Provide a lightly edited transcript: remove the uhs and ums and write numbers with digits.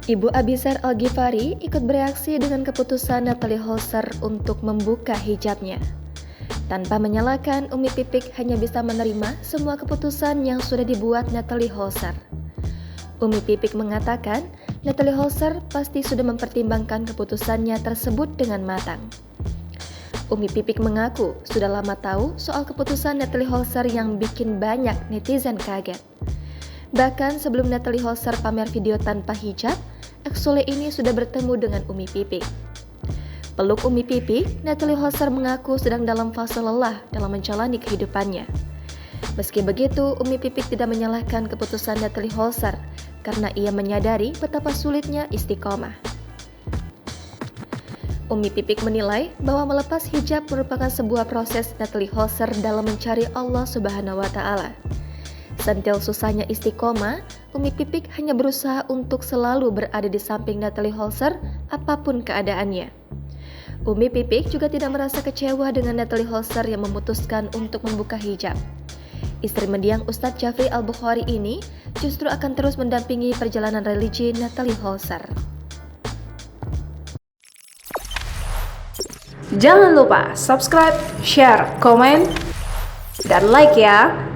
Ibu Abisar Al-Ghifari ikut bereaksi dengan keputusan Natalie Holzer untuk membuka hijabnya. Tanpa menyalahkan, Umi Pipik hanya bisa menerima semua keputusan yang sudah dibuat Natalie Holzer. Umi Pipik mengatakan, Natalie Holzer pasti sudah mempertimbangkan keputusannya tersebut dengan matang. Umi Pipik mengaku sudah lama tahu soal keputusan Natalie Holzer yang bikin banyak netizen kaget. Bahkan sebelum Natalie Holzer pamer video tanpa hijab, Eksule ini sudah bertemu dengan Umi Pipik. Peluk Umi Pipik, Natalie Holzer mengaku sedang dalam fase lelah dalam menjalani kehidupannya. Meski begitu, Umi Pipik tidak menyalahkan keputusan Natalie Holzer karena ia menyadari betapa sulitnya istiqomah. Umi Pipik menilai bahwa melepas hijab merupakan sebuah proses Natalie Holzer dalam mencari Allah Subhanahu wa Ta'ala. Sentil susahnya istiqomah, Umi Pipik hanya berusaha untuk selalu berada di samping Natalie Holzer apapun keadaannya. Umi Pipik juga tidak merasa kecewa dengan Natalie Holzer yang memutuskan untuk membuka hijab. Istri mendiang Ustadz Jafri Al-Bukhari ini justru akan terus mendampingi perjalanan religi Natalie Holzer. Jangan lupa subscribe, share, komen, dan like ya!